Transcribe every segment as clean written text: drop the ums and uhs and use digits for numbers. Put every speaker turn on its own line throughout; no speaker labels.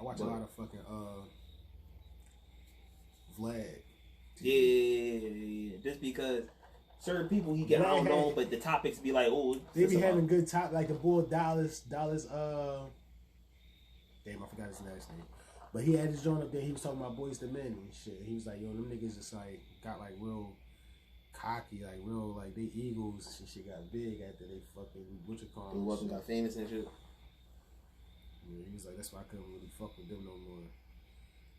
watch a lot of fucking Vlad.
Yeah. Just because certain people he get, I don't know, but the topics be like, oh,
they be having good top, like the boy Dallas, damn, I forgot his last name. But he had his joint up there, he was talking about Boys to Men and shit. He was like, yo, them niggas just like, got like real cocky, like real, like they egos and shit got big after they fucking, what you call them?
Wasn't got famous and shit.
Yeah, he was like, that's why I couldn't really fuck with them no more.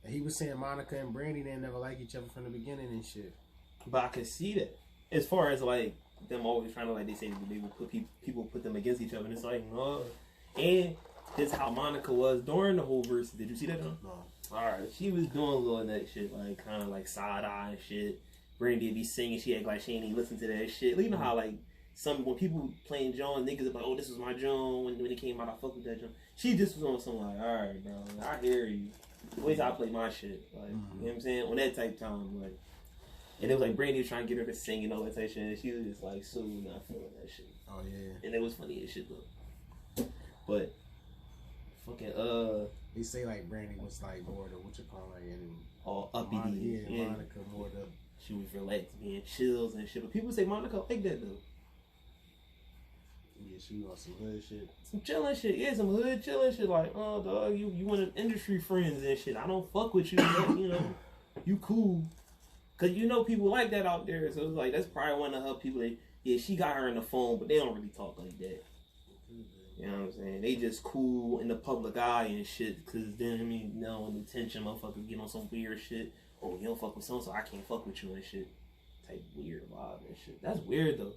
And he was saying Monica and Brandy, they never like each other from the beginning and shit.
But I can see that. As far as like them always trying to, like they say, they will put people put them against each other, and it's like no. And this how Monica was during the whole verse. Did you see that?
No.
All right, she was doing a little of that shit, like kind of like side eye and shit. Brandy be singing, she act like she ain't even listen to that shit. You know how like when people playing John, niggas are like, oh, this was my John when it came out, I fuck with that John. She just was on some like, all right, bro, I hear you. Wait till I play my shit, like you know what I'm saying, on that type time, like. And it was like Brandy was trying to get her to sing and all that type shit, and she was just like so not feeling that shit.
Oh yeah.
And it was funny as shit though. But fucking
they say like Brandy was like more the what you call like and
uppity.
Yeah, Monica more the
she was relaxed, being chills and shit. But people say Monica like that though.
Yeah, she was on some hood shit.
Some chilling shit, yeah, some hood chilling shit. Like, oh dog, you one of industry friends and shit. I don't fuck with you, but you know, you cool. Cause you know people like that out there, so it's like that's probably one of her people that yeah she got her in the phone, but they don't really talk like that. You know what I'm saying? They just cool in the public eye and shit. Cause then I mean, you know, in the tension, motherfuckers get on some weird shit. Oh, you don't fuck with so I can't fuck with you and shit. Type weird vibe and shit. That's weird though.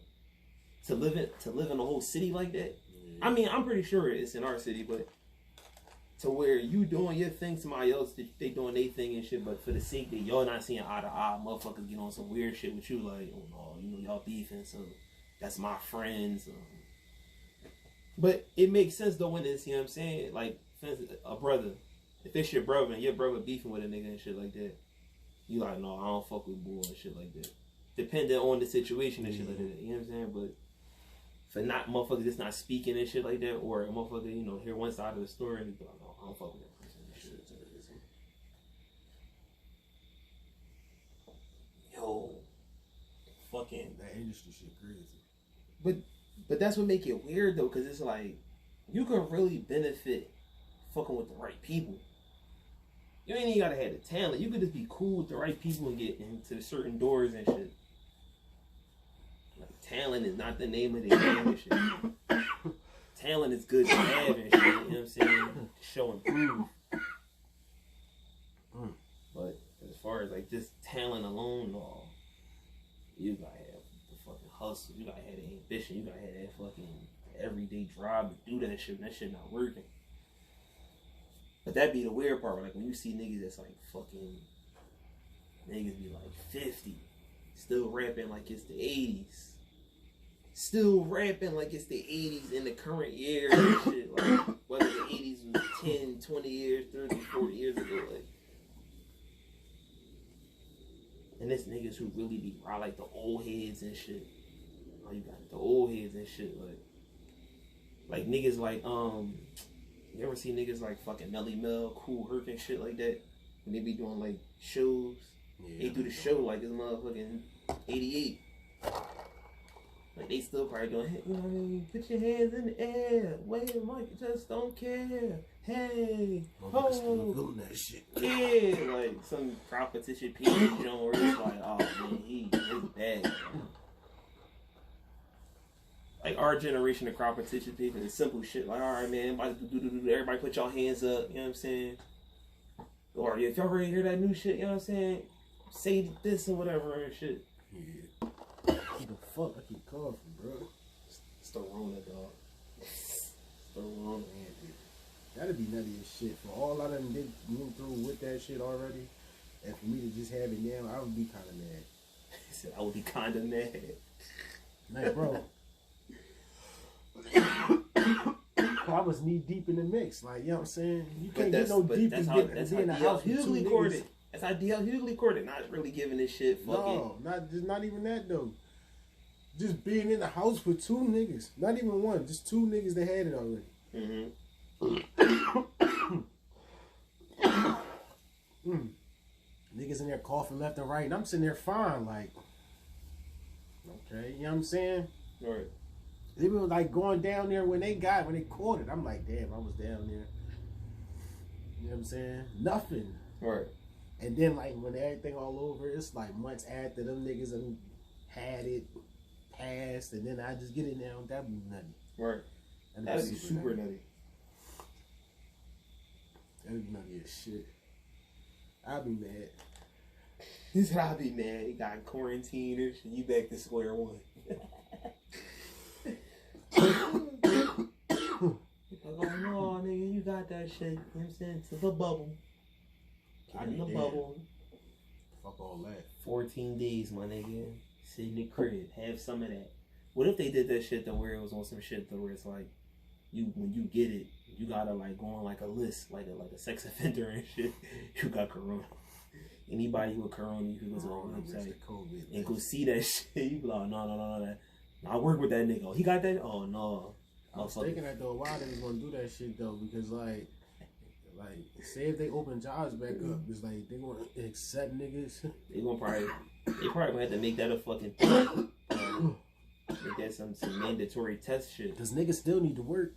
To live in a whole city like that. Yeah. I mean, I'm pretty sure it's in our city, but to where you doing your thing, somebody else they doing their thing and shit, but for the sake that y'all not seeing eye to eye, motherfuckers get on some weird shit with you, like, oh no, you know y'all beefing, so that's my friends. But it makes sense though when it's, you know what I'm saying, like a brother, if it's your brother and your brother beefing with a nigga and shit like that, you like, no, I don't fuck with bull and shit like that. Depending on the situation and shit like that, you know what I'm saying, but for not motherfuckers just not speaking and shit like that, or a motherfucker, you know, hear one side of the story and be like, no, I don't fuck with that person and shit. Yo, fucking
that industry shit crazy.
But that's what make it weird though, cause it's like you can really benefit fucking with the right people. You ain't even gotta have the talent. You could just be cool with the right people and get into certain doors and shit. Like talent is not the name of the game and shit. Talent is good to have and shit. You know what I'm saying? Show and prove. But as far as like just talent alone, no. You gotta have the fucking hustle. You gotta have the ambition. You gotta have that fucking everyday drive to do that shit. And that shit not working. But that be the weird part. Like when you see niggas that's like fucking niggas be like 50, still rapping like it's the 80s. Still rapping like it's the 80s in the current year and shit. Like whether the 80s was 10, 20 years, 30, 40 years ago. Like, and it's niggas who really be raw, like the old heads and shit. Oh, you got the old heads and shit, like niggas like you ever see niggas like fucking Nelly Mel, Kool Herc and shit like that? And they be doing like shows. Yeah, they do the show like it's motherfucking 88. Like they still probably doing, hey, you know what I mean? Put your hands in the air. Wait, Mike, just don't care. Hey,
still doing that shit.
Yeah, like some competition piece of John where it's like, oh man, he's bad. Like our generation of competition people, it's simple shit. Like, all right, man, everybody put y'all hands up. You know what I'm saying? Or if y'all ready to hear that new shit, you know what I'm saying? Say this or whatever and shit.
Yeah. What the fuck? I keep coughing, bro.
It's the Rona, dog. It's the Rona.
Man, dude. That'd be nutty as shit. For all I done did move through with that shit already, and for me to just have it now, I would be kind of mad.
He said, I would be kind of mad.
Like, bro. I was knee deep in the mix. Like, you know what I'm saying? You can't get no deep in the house with two niggas.
That's how DL Hughley recorded. Not really giving this shit fucking.
No, not even that though. Just being in the house with two niggas. Not even one. Just two niggas that had it already. coughing left and right, and I'm sitting there fine, like, okay, you know what I'm saying?
Right.
They were like going down there when they caught it. I'm like, damn, I was down there. You know what I'm saying? Nothing.
Right.
And then like when everything all over, it's like months after them niggas had it passed, and then I just get it now. That'd be nutty.
Right. That'd be super nutty.
That'd be nutty as shit. I'd be mad.
He said, I'd be mad. He got quarantined and shit. You back to square one. Like, oh no, nigga, you got that shit. You know what I'm saying? To the bubble. In the bubble.
Fuck all that.
14 days, my nigga. Sit in the crib. Have some of that. What if they did that shit to where it was on some shit to where it's like, when you get it, you gotta like go on like a list, like a sex offender and shit. You got corona. Anybody with corona, you can go to the website and go see that shit. You be like, no. I work with that nigga. Oh, he got that? Oh no.
I was thinking that though, why they was gonna do that shit though, because like say if they open jobs back up, it's like they gonna accept niggas.
They probably gonna have to make that a fucking thing. Make that some mandatory test shit.
Cause niggas still need to work.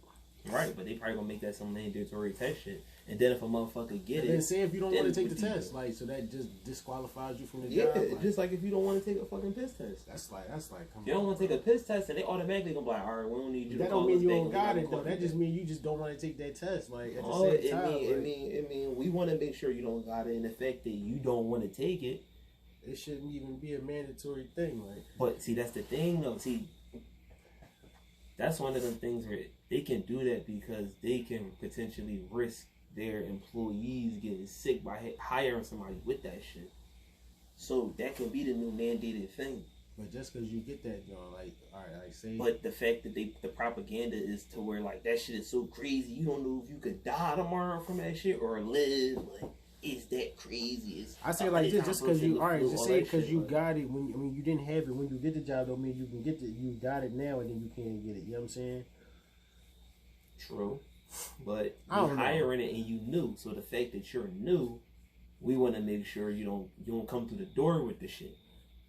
Right, but they probably gonna make that some mandatory test shit. And then if a motherfucker get it,
then say if you don't want to take the test, like, so that just disqualifies you from the
job.
Yeah,
just like if you don't want to take a fucking piss test.
That's like, come on.
You don't want to take a piss test, and they automatically gonna be like, all right, we don't need you.
That don't mean you don't got it though. That just mean you just don't want to take that test. Like at the same time,
it mean we want to make sure you don't got it, and the fact that you don't want to take it,
it shouldn't even be a mandatory thing. Like,
but see, that's the thing though. See, that's one of them things where they can do that because they can potentially risk their employees getting sick by hiring somebody with that shit. So that can be the new mandated thing.
But just because you get that, you know, like, all right, like say.
But the fact that the propaganda is to where like that shit is so crazy, you don't know if you could die tomorrow from that shit or live. Like, it's that crazy.
I say like this, just because you, all right, just say because you got it when you didn't have it when you get the job, don't mean you can get you got it now and then you can't get it. You know what I'm saying?
True. But you're hiring it and you knew. So the fact that you're new, we want to make sure you don't come through the door with the shit.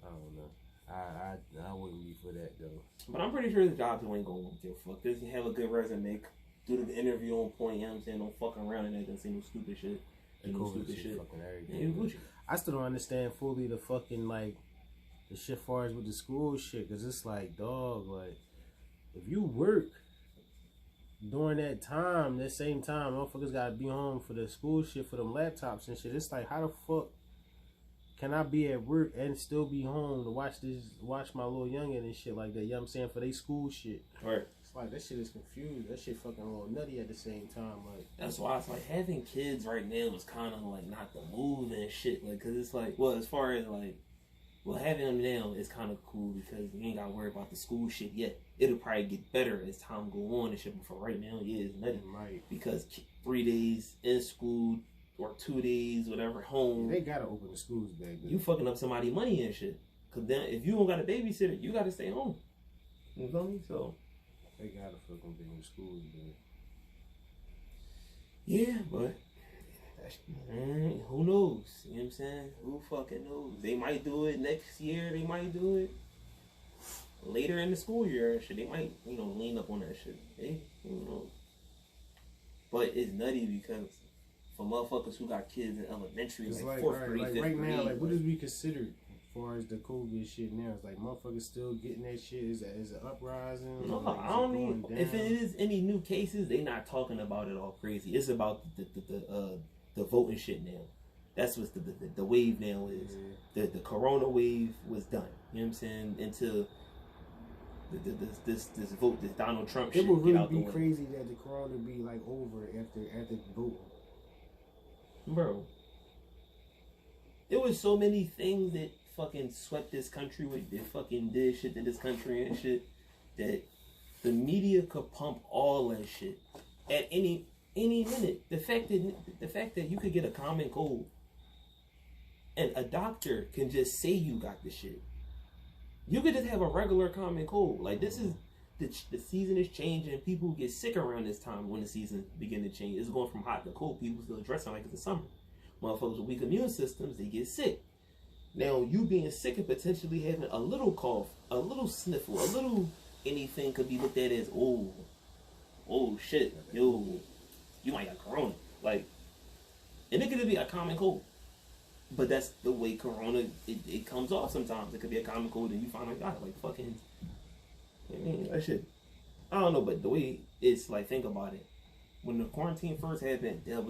I don't know. I wouldn't be for that though.
But I'm pretty sure the jobs ain't gonna give a fuck. Just have a good resume, do the interview on point. You know what I'm saying? Don't fuck around and don't say no stupid shit. No stupid shit. Yeah,
I still don't understand fully the fucking like the shit far as with the school shit, cause it's like, dog, like if you work during that same time, motherfuckers gotta be home for the school shit, for them laptops and shit. It's like, how the fuck can I be at work and still be home to watch my little youngin and shit like that? You know what I'm saying? For they school shit.
Right.
It's like, that shit is confused. That shit fucking a little nutty at the same time. Like,
that's why it's like having kids right now is kind of like not the move and shit. Like, cause it's like, well, as far as like, well, having them now is kind of cool because you ain't got to worry about the school shit yet. It'll probably get better as time go on and shit. But for right now, yeah, it's nutty.
Right.
Because 3 days in school or 2 days, whatever, home.
Yeah, they gotta open the schools back.
You fucking up somebody money and shit. Cause then if you don't got a babysitter, you gotta stay home. You feel me? So
they gotta fucking be in the schools, man.
Yeah, but who knows? You know what I'm saying? Who fucking knows? They might do it next year. They might do it later in the school year and shit. They might, lean up on that shit. Hey, who knows? But it's nutty because for motherfuckers who got kids in elementary, like fourth grade, fifth grade.
Right now, like, what is we considered as far as the COVID shit now? It's like motherfuckers still getting that shit. Is it uprising?
No,
like,
I don't need. If it is any new cases, they not talking about it all crazy. It's about the voting shit now. That's what the wave now is. Yeah. The corona wave was done. You know what I'm saying? Until this vote, this Donald Trump shit.
It would really be crazy that the corona be like over after voting.
Bro, there was so many things that fucking swept this country with, that fucking did shit to this country and shit, that the media could pump all that shit at any minute. The fact that you could get a common cold and a doctor can just say you got the shit. You could just have a regular common cold. Like, this is the season is changing. People get sick around this time when the season begin to change. It's going from hot to cold. People still dressing like it's the summer. Motherfuckers with weak immune systems, they get sick. Now, you being sick and potentially having a little cough, a little sniffle, a little anything could be looked at as, oh shit, yo, you might have corona. Like, and it could be a common cold. But that's the way corona, it comes off sometimes. It could be a common cold and you find out, God, like, fucking, I mean, that shit. I don't know, but the way it's like, think about it. When the quarantine first happened, it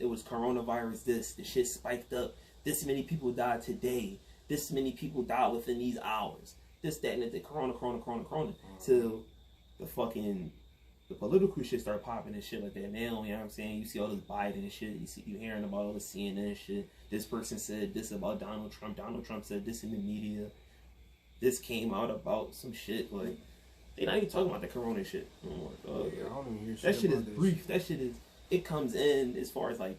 was coronavirus, the shit spiked up. This many people died today. This many people died within these hours. This, that, and the corona. Till the political shit start popping and shit like that. Now, you know what I'm saying? You see all this Biden and shit. You hearing about all the CNN shit. This person said this about Donald Trump. Donald Trump said this in the media. This came out about some shit. Like, they not even talking about the corona shit no more.
I don't even hear shit.
That shit is brief. That shit is, it comes in as far as like,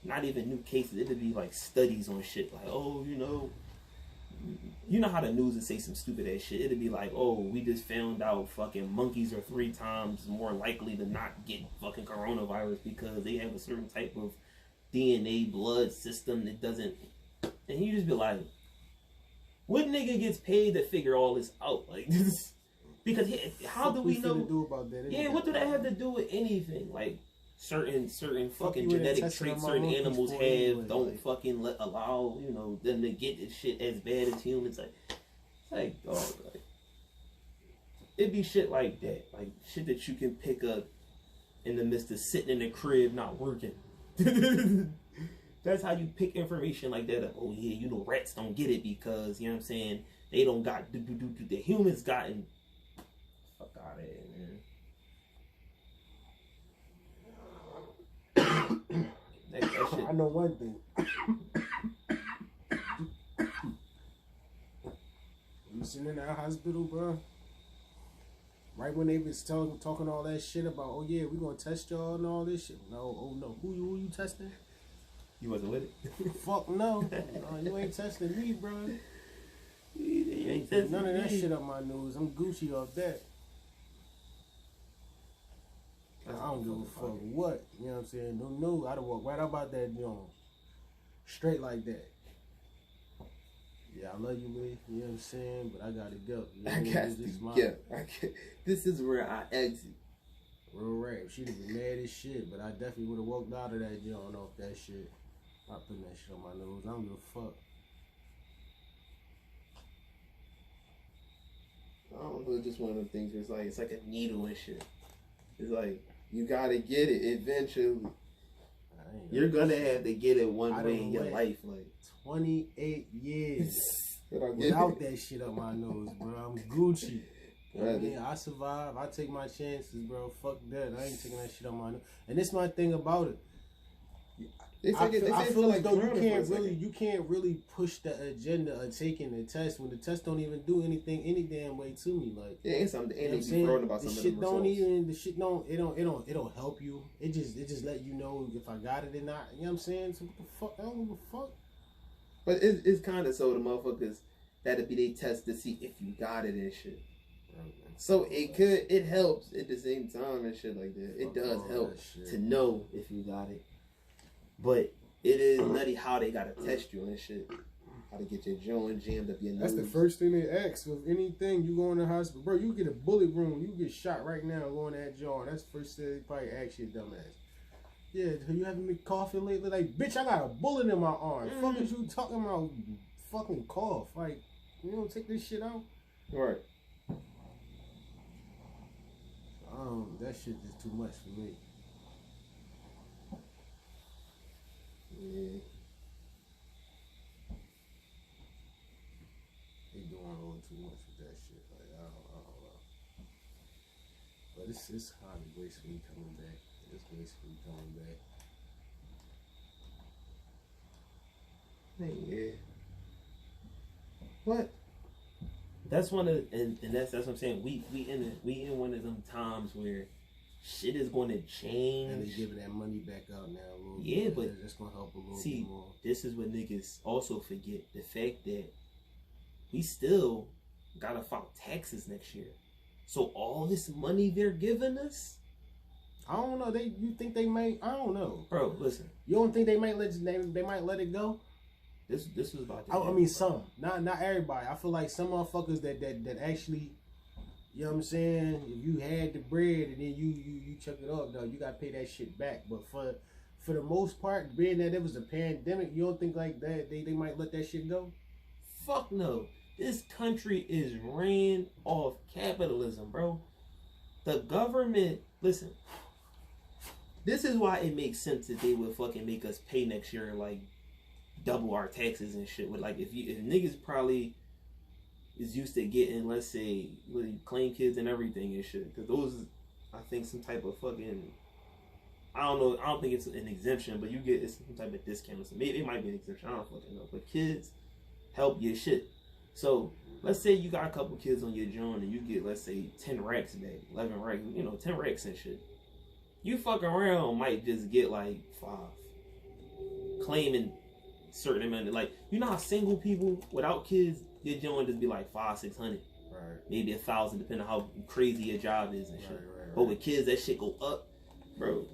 not even new cases. It'd be like studies on shit. Like, oh, you know how the news would say some stupid ass shit. It'd be like, oh, we just found out fucking monkeys are 3 times more likely to not get fucking coronavirus because they have a certain type of DNA blood system that doesn't. And you just be like, what nigga gets paid to figure all this out? Like, this, because how do we know?
Do about that
yeah, what do that have to do with anything? Like, certain fucking genetic traits certain animals have don't fucking allow, them to get this shit as bad as humans. Like dog, like, it'd be shit like that. Like, shit that you can pick up in the midst of sitting in the crib not working. That's how you pick information like that up. Oh yeah, rats don't get it because, you know what I'm saying, they don't got the humans gotten. Fuck out of here, man. That shit.
I know one thing. You sitting in that hospital, bro. Right when they was talking all that shit about, oh yeah, we gonna test y'all and all this shit. No, oh no, who you testing?
You wasn't with it.
Fuck no. No, you ain't testing me, bro.
You ain't testing
none of that shit up my nose. I'm Gucci off that. I don't give a fuck what. You know what I'm saying? No, I'd walk right up out that joint. Straight like that. Yeah, I love you, man. You know what I'm saying? But I gotta go. You know
I got to go. This is where I exit.
Real rap. She'd have been mad as shit, but I definitely would have walked out of that joint off that shit. Not putting that shit on my nose. I don't give a fuck.
I don't know, just one of them things where it's like a needle and shit. It's like, you gotta get it eventually. You're gonna have to get it one way in your life. Like
28 years without that shit up my nose, bro. I'm Gucci. I survive. I take my chances, bro. Fuck that. I ain't taking that shit up my nose. And this my thing about it. I feel like though you can't really push the agenda of taking the test when the test don't even do anything any damn way to me. Like,
yeah, ain't something about some of them results.
It don't help you. It just let you know if I got it or not. You know what I'm saying? So what the fuck? I don't give a fuck.
But it's kind of so the motherfuckers that'd be they test to see if you got it and shit. So it helps at the same time and shit like that. It does help to know if you got it. But it is nutty how they gotta test you and shit. How to get your joint jammed up your nose.
That's the first thing they ask with anything. You go in the hospital, bro. You get a bullet wound. You get shot right now going to that jaw. That's the first thing they probably ask you, dumbass. Yeah, you haven't been coughing lately? Like, bitch, I got a bullet in my arm. Fuck is you talking about? Fucking cough. Like, you don't take this shit out.
Right.
That shit is too much for me.
Yeah.
They doing a little too much with that shit. Like, I don't know. But it's kind of gracefully coming back. It's gracefully coming back.
Yeah. What? That's one of and that's what I'm saying. We in one of them times where shit is going to change.
And they giving that money back out now a little
yeah,
bit.
But
it's going to help a little
bit
more.
This is what niggas also forget. The fact that we still got to file taxes next year. So all this money they're giving us,
I don't know. You think they may? I don't know,
bro. Listen,
you don't think they might let it go?
This was about.
I mean, some, not everybody. I feel like some motherfuckers that actually, you know what I'm saying. If you had the bread and then you chuck it off, though, you gotta pay that shit back. But for the most part, being that it was a pandemic, you don't think like that they might let that shit go?
Fuck no. This country is ran off capitalism, bro. The government, listen. This is why it makes sense that they would fucking make us pay next year like double our taxes and shit. With like if niggas probably is used to getting, let's say, claim kids and everything and shit, because those, I think, some type of fucking, I don't know, I don't think it's an exemption, but you get some type of discount. So maybe it might be an exemption, I don't fucking know. But kids help your shit. So let's say you got a couple kids on your joint and you get, let's say, 10 racks back, 11 racks, 10 racks and shit. You fuck around might just get like 5, claiming certain amount of, like, you know how single people without kids, your joint just be like 500-600,
Right.
maybe 1,000, depending on how crazy your job is and shit.
Right.
But with kids, that shit go up, bro.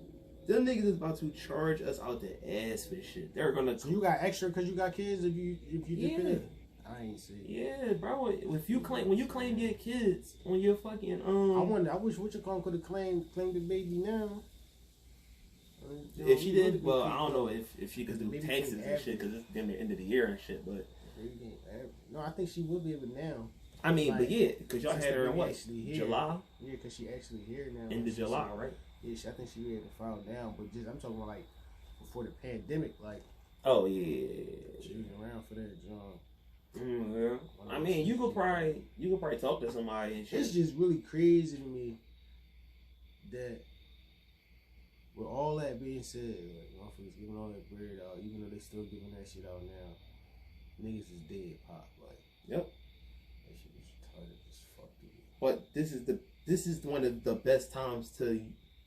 Them niggas is about to charge us out the ass for shit. They're gonna.
So you got extra because you got kids if you dip in it? I ain't see.
Yeah, bro. If you claim when you claim your kids on your fucking
I wish what you call could have claimed the baby now.
If she did, well, I don't know if she could do taxes and shit because it's damn the end of the year and shit. But
no, I think she will be able now.
I mean,
like,
but yeah, because y'all had her in what, July?
Yeah, because she actually here now.
End of July, right?
Yeah, I think she ready to file down. But just I'm talking about like before the pandemic, like.
Oh yeah.
She was around for that job.
Yeah. I mean, you could probably talk to somebody and shit.
It's just really crazy to me that with all that being said, like motherfuckers giving all that bread out, even though they still giving that shit out now, niggas is dead pop. Like,
yep.
That shit was retarded as fuck, dude.
But this is one of the best times to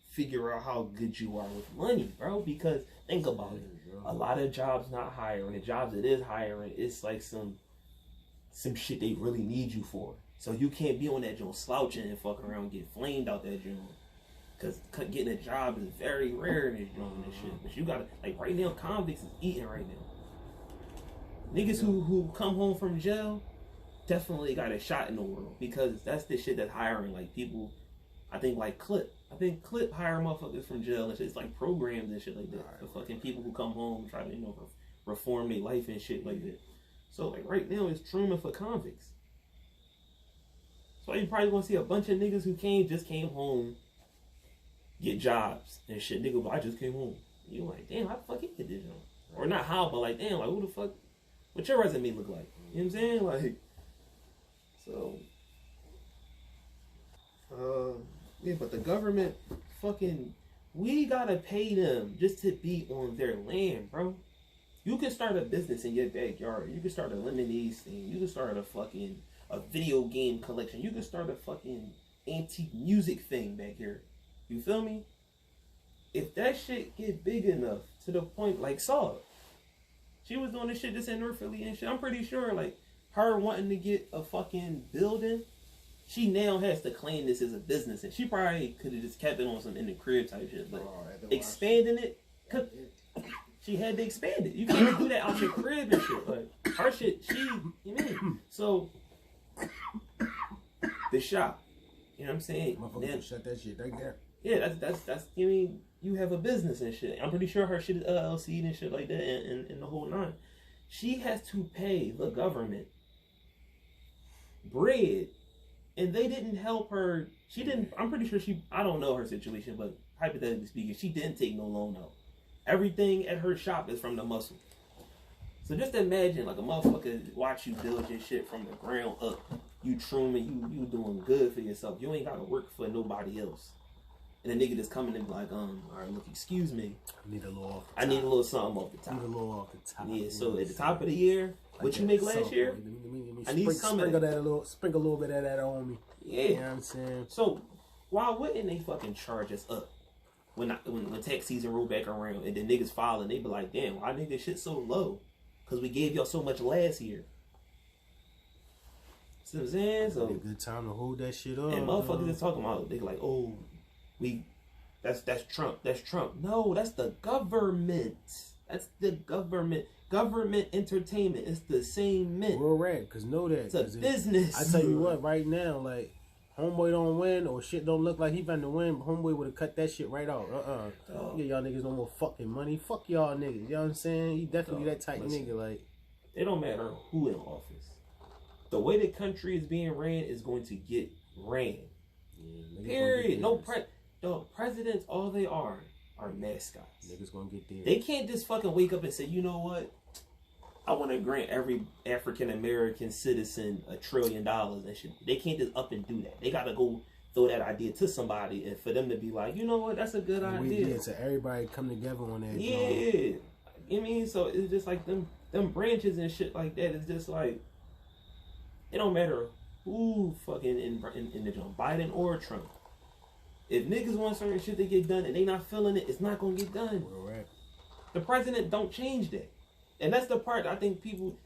figure out how good you are with money, bro. Because think about it, a lot of jobs not hiring. The jobs that is hiring, it's like some shit they really need you for. So you can't be on that joint slouching and fuck around and get flamed out that joint. Cause getting a job is very rare in this joint and shit. But you gotta, like right now, convicts is eating right now. Niggas who come home from jail definitely got a shot in the world because that's the shit that's hiring like people. I think like Clip. I think Clip hire motherfuckers from jail and shit. It's like programs and shit like that. For fucking people who come home and try to, reform their life and shit like that. So like right now it's Truman for convicts. So you probably gonna see a bunch of niggas who just came home, get jobs and shit. Nigga, but I just came home. You like, damn, how the fuck you get this job? Or not how, but like, damn, like who the fuck? What your resume look like? You know what I'm saying? Like, so, yeah, but the government, fucking, we gotta pay them just to be on their land, bro. You can start a business in your backyard. You can start a lemonade stand. You can start a video game collection. You can start a fucking antique music thing back here. You feel me? If that shit get big enough to the point like Saw, she was doing this shit just in North Philly and shit. I'm pretty sure like her wanting to get a fucking building, she now has to claim this as a business, and she probably could have just kept it on some in the crib type shit, but expanding it, cause she had to expand it. You can't do that out your crib and shit. Like her shit, you mean? So the shop, you know what I'm saying?
Motherfuckers shut that shit right there.
Yeah, that's. You mean you have a business and shit. I'm pretty sure her shit is LLC and shit like that, and the whole nine. She has to pay the government bread, and they didn't help her. She didn't. I'm pretty sure I don't know her situation, but hypothetically speaking, she didn't take no loan out. Everything at her shop is from the muscle. So just imagine like a motherfucker watch you build your shit from the ground up. You Truman, you doing good for yourself. You ain't gotta work for nobody else. And the nigga just coming in like, all right, look, excuse me.
I need a little
something off the top.
Need a little off the top.
Yeah, so at the top of the year, what you make last year?
I need sprinkle a little bit of that on me.
Yeah.
You know what I'm saying?
So why wouldn't they fucking charge us up? When tax season roll back around and then niggas filing, they be like, damn, why nigga shit so low? Because we gave y'all so much last year. See what I'm saying? So
a good time to hold that shit up.
And motherfuckers is talking about, they like, oh, that's Trump. That's Trump. No, that's the government. That's the government. Government entertainment. It's the same mint.
Real rap, cause know that.
It's a business.
I tell you what, right now, like homeboy don't win or shit don't look like he finna win, but homeboy would have cut that shit right out. Get y'all niggas no more fucking money. Fuck y'all niggas. You know what I'm saying? He definitely that type nigga. Like
it don't matter who in office. The way the country is being ran is going to get ran. Yeah, period. No presidents. All they are mascots.
Niggas gonna get there.
They can't just fucking wake up and say, you know what? I want to grant every African American citizen $1 trillion and shit. They can't just up and do that. They gotta go throw that idea to somebody and for them to be like, you know what? That's a good idea.
Yeah, so everybody come together on that.
Yeah, I mean, so it's just like them branches and shit like that. It's just like it don't matter who fucking in the joint, Biden or Trump. If niggas want certain shit to get done and they not feeling it, it's not gonna get done.
Right.
The president don't change that. And that's the part I think people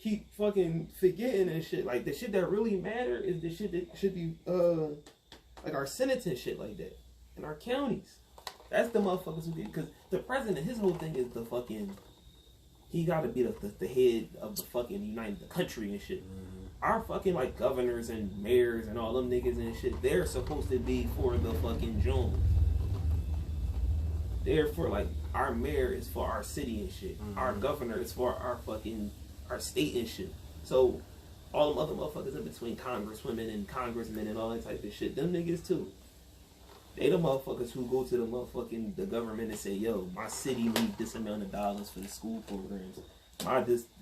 keep fucking forgetting and shit. Like the shit that really matter is the shit that should be like our senates and shit like that. And our counties. That's the motherfuckers who get, because the president, his whole thing is the fucking, he gotta be the head of the fucking the country and shit. Mm-hmm. Our fucking like governors and mayors and all them niggas and shit, they're supposed to be for the fucking Jones. They're for like, our mayor is for our city and shit. Mm-hmm. Our governor is for our state and shit. So all them other motherfuckers in between, congresswomen and congressmen and all that type of shit, them niggas too. They the motherfuckers who go to the government and say, yo, my city needs this amount of dollars for the school programs.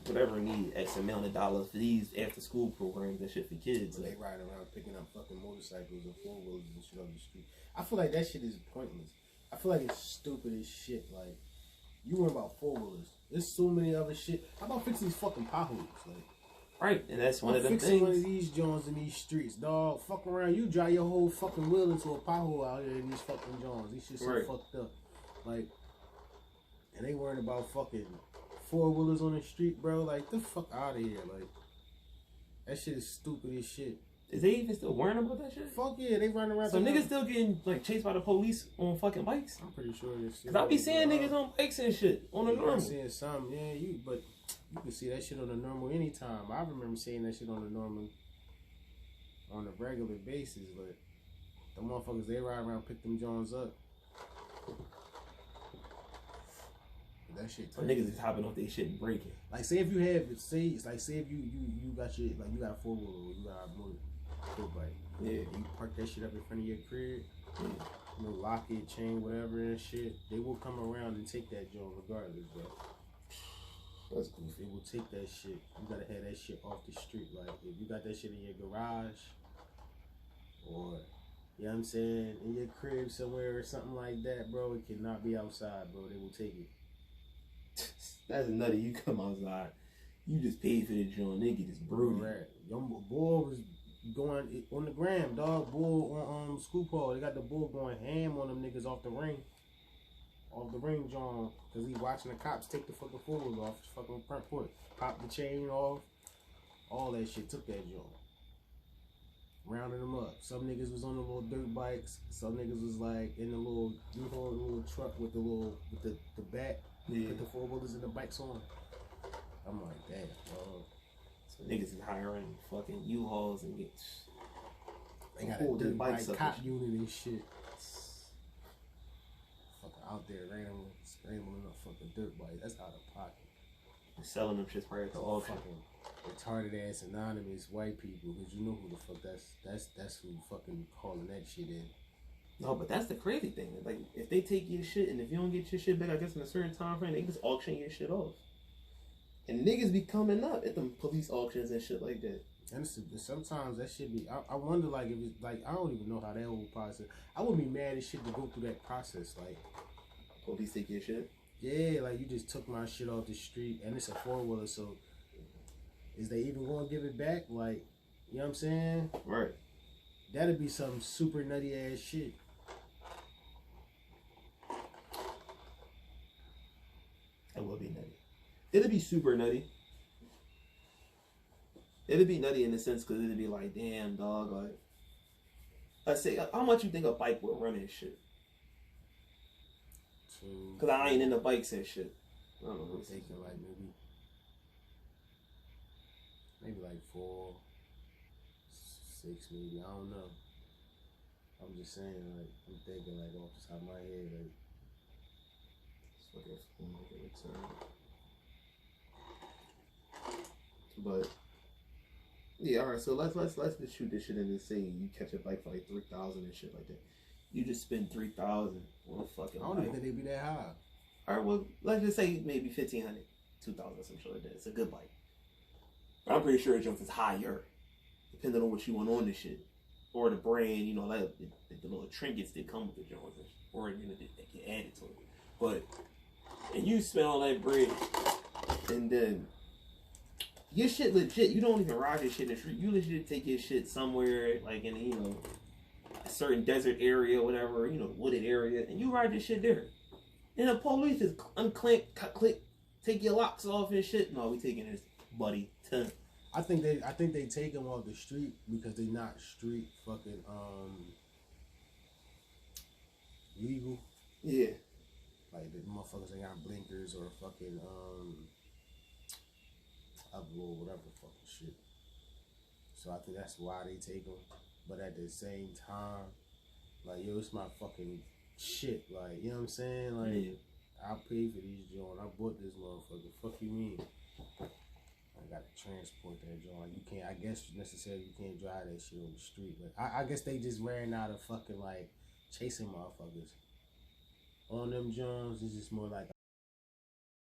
Whatever need X amount of dollars for these after school programs and shit for kids.
They ride around picking up fucking motorcycles and 4-wheelers and shit on the street. I feel like that shit is pointless. I feel like it's stupid as shit. Like, you worry about 4-wheelers. There's so many other shit. How about fixing these fucking potholes? Like,
right, and that's one of them
fixing
things.
One of these joints in these streets, dog. Fuck around, you drive your whole fucking wheel into a pothole out here in these fucking joints. These shit so fucked up. Like, and they worrying about fucking 4-wheelers on the street, bro. Like, the fuck out of here. Like, that shit is stupid as shit.
Is they even still worrying about that shit?
Fuck yeah, they running around.
So niggas still getting like chased by the police on fucking bikes?
I'm pretty sure this shit.
Cause I be seeing niggas on bikes and shit on the normal.
I'm seeing some, yeah, but you can see that shit on the normal anytime. I remember seeing that shit on the normal, on a regular basis, but the motherfuckers, they ride around, pick them Jones up. That shit
crazy. Niggas is hopping off their shit and breaking.
Like, say if you have, say if you got your, like, you got a 4-wheeler or you got a motor bike. Yeah. You park that shit up in front of your crib. Yeah. You know, lock it, chain, whatever and shit. They will come around and take that joint regardless, bro. That's cool. They will take that shit. You gotta have that shit off the street. Like, if you got that shit in your garage or, you know what I'm saying, in your crib somewhere or something like that, bro, it cannot be outside, bro. They will take it.
That's nutty. You come outside, you just paid for the joint. Nigga just brutal.
Right. Your boy was going on the gram, dog. Bull on School Paul. They got the bull going ham on them niggas off the ring, John, because he watching the cops take the fucking fool off his fucking front porch, pop the chain off, all that shit. Took that joint, rounded them up. Some niggas was on the little dirt bikes. Some niggas was like in the little little truck with the back. Yeah. Put the 4-wheelers and the bikes on. I'm like, damn, bro.
So niggas is hiring fucking U-Hauls and get.
They got a dirt bike cop unit and shit. Fucking out there randomly scrambling up fucking dirt bike. That's out of pocket.
And selling them shit right at the auction.
Fucking retarded ass anonymous white people, because you know who the fuck that's who fucking calling that shit in.
No, but that's the crazy thing. Like, if they take your shit and if you don't get your shit back, I guess in a certain time frame, they just auction your shit off. And niggas be coming up at them police auctions and shit like that.
And sometimes that shit be, I wonder, like, if it's, like, I don't even know how that whole process, I wouldn't be mad as shit to go through that process, like.
Police take your shit?
Yeah, like, you just took my shit off the street, and it's a 4-wheeler, so is they even gonna give it back? Like, you know what I'm saying?
Right.
That'd be some super nutty ass shit.
It would be nutty. It'd be super nutty. It'd be nutty in the sense because it'd be like, damn, dog. Like, let's say, how much you think a bike would run and shit? Because I ain't into bikes and shit. I don't know.
I'm thinking like maybe like 4, 6 maybe. I don't know. I'm just saying, like, I'm thinking like off the top of my head, like.
So I guess we'll make a return. But yeah, all right. So let's just shoot this shit in and say you catch a bike for like 3,000 and shit like that. You just spend 3,000 on a fucking.
I don't even think they'd be that high.
All right, well, let's just say maybe 1,500, 2,000, some shit like that. It's a good bike. But I'm pretty sure it jumps is higher, depending on what you want on this shit, or the brand. You know, like the little trinkets that come with the joints, or you know that get added to it. But and you spend all that bread, and then your shit legit. You don't even ride your shit in the street. You legit take your shit somewhere like in a certain desert area, whatever, wooded area, and you ride your shit there. And the police just unclink, click, take your locks off and shit. No, we taking this, buddy.
I think they take them off the street because they not street fucking legal.
Yeah.
Like the motherfuckers ain't got blinkers or fucking or whatever fucking shit. So I think that's why they take them. But at the same time, like, yo, it's my fucking shit. Like, you know what I'm saying? Like,
yeah.
I paid for these joints. I bought this motherfucker. Fuck you mean? I got to transport that joint. Like, you can't, I guess necessarily you can't drive that shit on the street. But I guess they just wearing out of fucking, like, chasing motherfuckers. On them joints, it's just more like